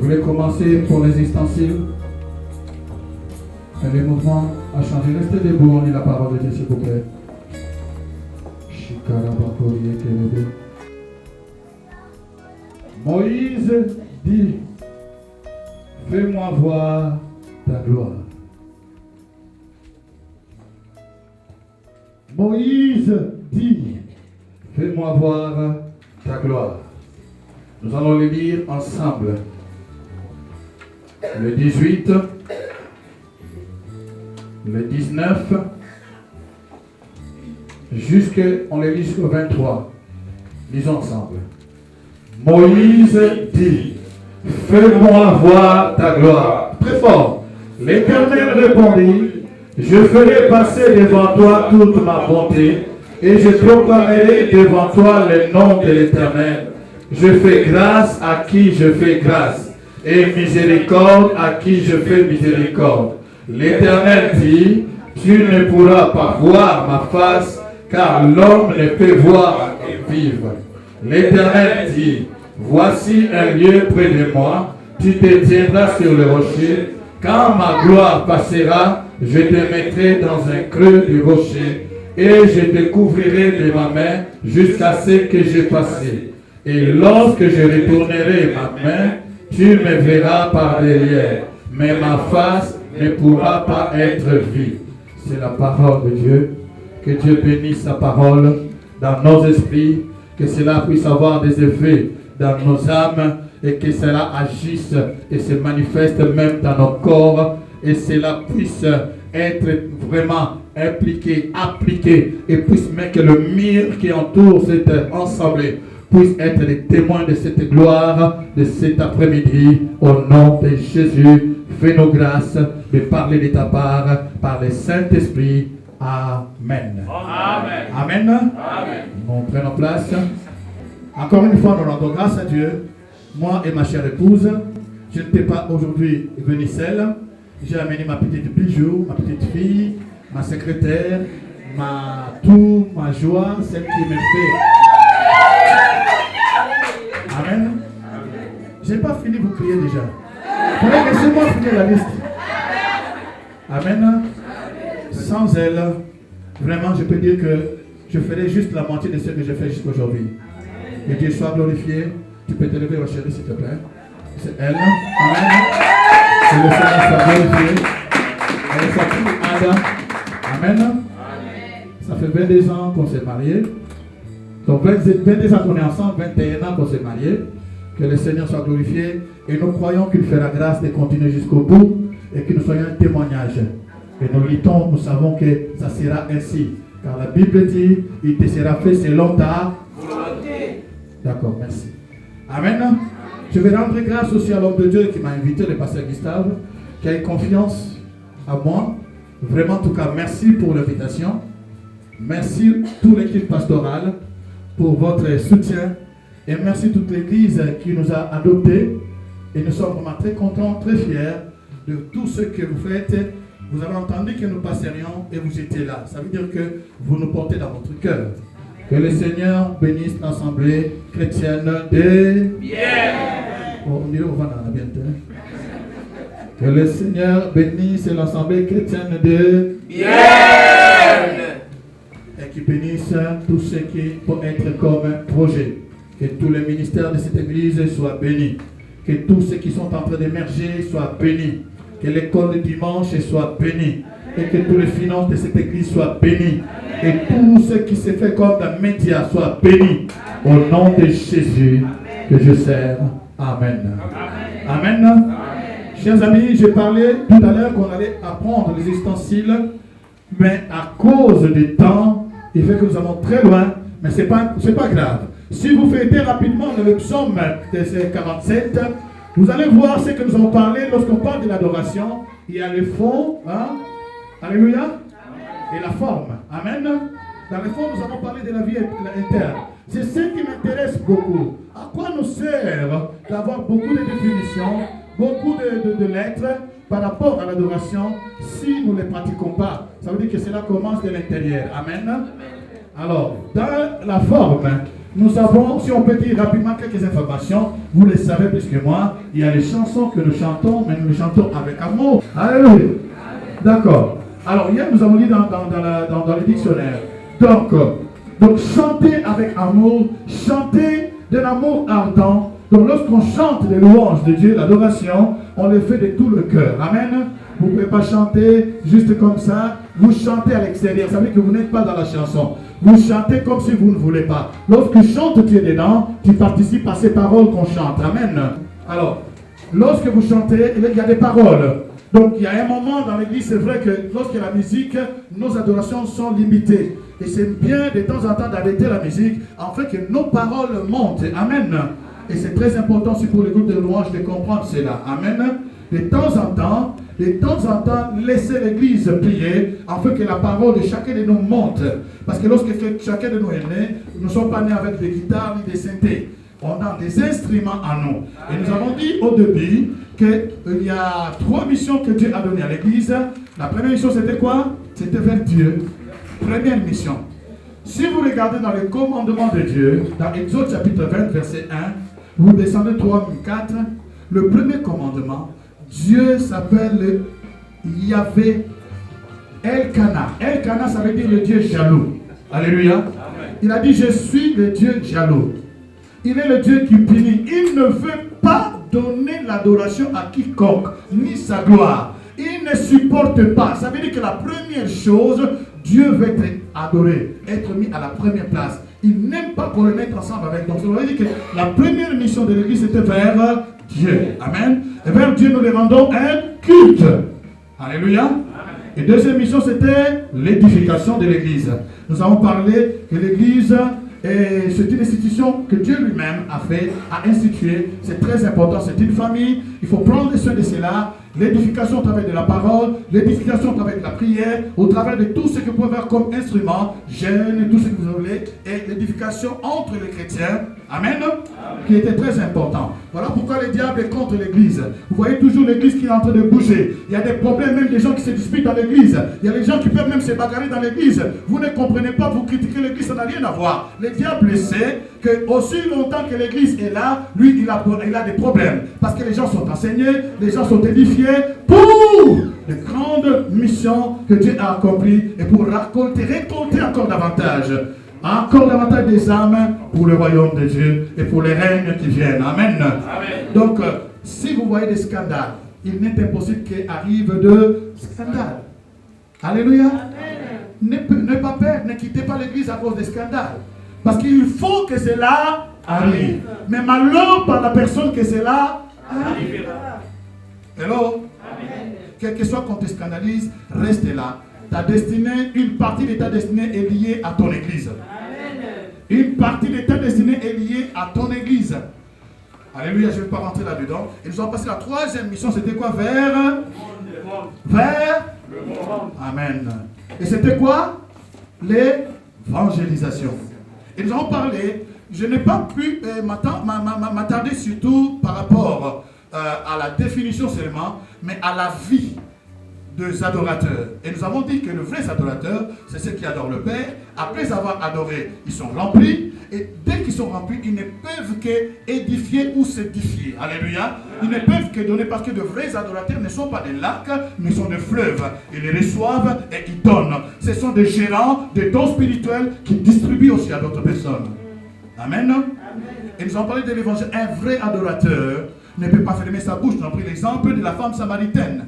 voulez commencer pour les ustensiles? Et les mouvements a changé. Restez debout, on lit la parole de Dieu, s'il vous plaît. Moïse dit, fais-moi voir ta gloire. Moïse dit, fais-moi voir ta gloire. Nous allons les lire ensemble. Le 18, le 19, on les lit jusqu'au 23. Lisons ensemble. Moïse dit, fais-moi voir ta gloire. Très fort. L'Éternel répondit, je ferai passer devant toi toute ma bonté, et je proclamerai devant toi le nom de l'Éternel. Je fais grâce à qui je fais grâce, et miséricorde à qui je fais miséricorde. L'Éternel dit, tu ne pourras pas voir ma face, car l'homme ne peut voir et vivre. L'Éternel dit, voici un lieu près de moi, tu te tiendras sur le rocher. Quand ma gloire passera, je te mettrai dans un creux du rocher, et je te couvrirai de ma main jusqu'à ce que j'ai passé. Et lorsque je retournerai ma main, tu me verras par derrière, mais ma face ne pourra pas être vue. C'est la parole de Dieu. Que Dieu bénisse sa parole dans nos esprits, que cela puisse avoir des effets dans nos âmes, et que cela agisse et se manifeste même dans nos corps, et cela puisse être vraiment impliqué, appliqué, et puisse mettre que le mur qui entoure cette assemblée puisse être les témoins de cette gloire de cet après-midi. Au nom de Jésus, fais-nous grâce de parler de ta part par le Saint-Esprit. Amen. Amen. Amen. Amen. Nous prenons place. Encore une fois, nous rendons grâce à Dieu. Moi et ma chère épouse, je ne peux pas aujourd'hui venir seule. J'ai amené ma petite bijou, ma petite fille, ma secrétaire, ma joie, celle qui me fait. Amen. Je n'ai pas fini, vous criez déjà. Laissez-moi finir la liste. Amen. Sans elle, vraiment, je peux dire que je ferai juste la moitié de ce que j'ai fait jusqu'aujourd'hui. Que Dieu soit glorifié. Tu peux te lever, ma chérie, s'il te plaît. C'est elle. Amen. Que le Seigneur soit glorifié. Elle s'appelle Ada. Amen. Ça fait 22 ans qu'on s'est mariés. Donc 22 ans qu'on est ensemble, 21 ans qu'on s'est mariés. Que le Seigneur soit glorifié. Et nous croyons qu'il fera grâce de continuer jusqu'au bout. Et que nous soyons un témoignage. Et nous luttons, nous savons que ça sera ainsi. Car la Bible dit, il te sera fait selon ta volonté. D'accord, merci. Amen. Je vais rendre grâce aussi à l'homme de Dieu qui m'a invité, le pasteur Gustave, qui a eu confiance à moi. Vraiment, en tout cas, merci pour l'invitation. Merci toute l'équipe pastorale pour votre soutien. Et merci toute l'église qui nous a adoptés. Et nous sommes vraiment très contents, très fiers de tout ce que vous faites. Vous avez entendu que nous passerions et vous étiez là. Ça veut dire que vous nous portez dans votre cœur. Que le Seigneur bénisse l'assemblée chrétienne de Bienne. Oh, on dirait au vent dans la bientôt. Que le Seigneur bénisse l'assemblée chrétienne de Bienne. Et qu'il bénisse tout ce qui peut être comme un projet. Que tous les ministères de cette église soient bénis. Que tous ceux qui sont en train d'émerger soient bénis. Que l'école du dimanche soit bénie. Et que tous les finances de cette église soient bénies. Et tout ce qui se fait comme un média soit béni. Au nom de Jésus que je sers. Amen. Amen. Amen. Chers amis, j'ai parlé tout à l'heure qu'on allait apprendre les ustensiles. Mais à cause du temps, il fait que nous allons très loin. Mais ce n'est pas grave. Si vous fêtez rapidement le psaume de 47, vous allez voir ce que nous avons parlé lorsqu'on parle de l'adoration. Il y a le fond, hein? Alléluia, et la forme. Amen. Dans le fond, nous avons parlé de la vie interne. C'est ce qui m'intéresse beaucoup. À quoi nous sert d'avoir beaucoup de définitions, beaucoup de lettres par rapport à l'adoration si nous ne les pratiquons pas? Ça veut dire que cela commence de l'intérieur. Amen. Alors, dans la forme, nous avons, si on peut dire rapidement quelques informations, vous les savez plus que moi, il y a les chansons que nous chantons, mais nous les chantons avec amour. Alléluia. D'accord. Alors, hier, nous avons dit dans le dictionnaire. Donc, chanter avec amour, chanter d'un amour ardent. Donc, lorsqu'on chante les louanges de Dieu, l'adoration, on le fait de tout le cœur. Amen. Vous ne pouvez pas chanter juste comme ça. Vous chantez à l'extérieur. Ça veut dire que vous n'êtes pas dans la chanson. Vous chantez comme si vous ne voulez pas. Lorsque chante, tu es dedans, tu participes à ces paroles qu'on chante. Amen. Alors, lorsque vous chantez, il y a des paroles. Donc, il y a un moment dans l'église, c'est vrai que lorsqu'il y a la musique, nos adorations sont limitées. Et c'est bien de temps en temps d'arrêter la musique, afin que nos paroles montent. Amen. Et c'est très important aussi pour les groupes de louanges de comprendre cela. Amen. De temps en temps, laissez l'église prier, afin que la parole de chacun de nous monte. Parce que lorsque chacun de nous est né, nous ne sommes pas nés avec des guitares ni des synthés. On a des instruments à nous. Et nous avons dit au début qu'il y a 3 missions que Dieu a données à l'église. La première mission, c'était quoi? C'était vers Dieu. Première mission. Si vous regardez dans les commandements de Dieu, dans Exode chapitre 20, verset 1, vous descendez 3, 4, le premier commandement, Dieu s'appelle Yahvé Elkana. Elkana, ça veut dire le Dieu jaloux. Alléluia. Amen. Il a dit, je suis le Dieu jaloux. Il est le Dieu qui punit. Il ne veut pas donner l'adoration à quiconque, ni sa gloire. Il ne supporte pas. Ça veut dire que la première chose, Dieu veut être adoré, être mis à la première place. Il n'aime pas qu'on le mette ensemble avec. Donc, ça veut dire que la première mission de l'église, c'était vers Dieu. Amen. Et vers Dieu, nous les rendons un culte. Alléluia. Amen. Et deuxième mission, c'était l'édification de l'église. Nous avons parlé que l'église, c'est une institution que Dieu lui-même a instituée. C'est très important. C'est une famille. Il faut prendre soin de cela. L'édification au travers de la parole, l'édification au travers de la prière, au travers de tout ce que vous pouvez faire comme instrument, jeûne, tout ce que vous voulez, et l'édification entre les chrétiens. Amen. Amen. Qui était très important. Voilà pourquoi le diable est contre l'église. Vous voyez toujours l'église qui est en train de bouger. Il y a des problèmes, même des gens qui se disputent dans l'église. Il y a des gens qui peuvent même se bagarrer dans l'église. Vous ne comprenez pas, vous critiquez l'église, ça n'a rien à voir. Le diable sait que aussi longtemps que l'église est là, lui, il a des problèmes. Parce que les gens sont enseignés, les gens sont édifiés pour les grandes missions que Dieu a accomplies et pour récolter encore davantage des âmes pour le royaume de Dieu et pour les règnes qui viennent. Amen. Amen. Donc, si vous voyez des scandales, il n'est impossible qu'il arrive de scandales. Alléluia. N'ayez pas peur, ne quittez pas l'église à cause des scandales. Parce qu'il faut que cela arrive. Mais malheur par la personne que cela arrive. Hello? Amen. Quel que soit qu'on te scandalise, reste là. Ta destinée, une partie de ta destinée est liée à ton église. Amen. Une partie de ta destinée est liée à ton église. Alléluia, je ne vais pas rentrer là-dedans. Et nous avons passé la troisième mission, c'était quoi? Vers le monde. Amen. Et c'était quoi? L'évangélisation. Et nous avons parlé, je n'ai pas pu m'attarder surtout par rapport à la définition seulement, mais à la vie des adorateurs. Et nous avons dit que le vrai adorateur, c'est ceux qui adorent le Père. Après avoir adoré, ils sont remplis. Et dès qu'ils sont remplis, ils ne peuvent qu'édifier ou s'édifier. Alléluia. Ils ne peuvent que donner, parce que de vrais adorateurs ne sont pas des lacs, mais sont des fleuves. Ils les reçoivent et ils donnent. Ce sont des gérants, des dons spirituels qui distribuent aussi à d'autres personnes. Amen. Amen. Et nous avons parlé de l'évangile. Un vrai adorateur ne peut pas fermer sa bouche. Nous avons pris l'exemple de la femme samaritaine.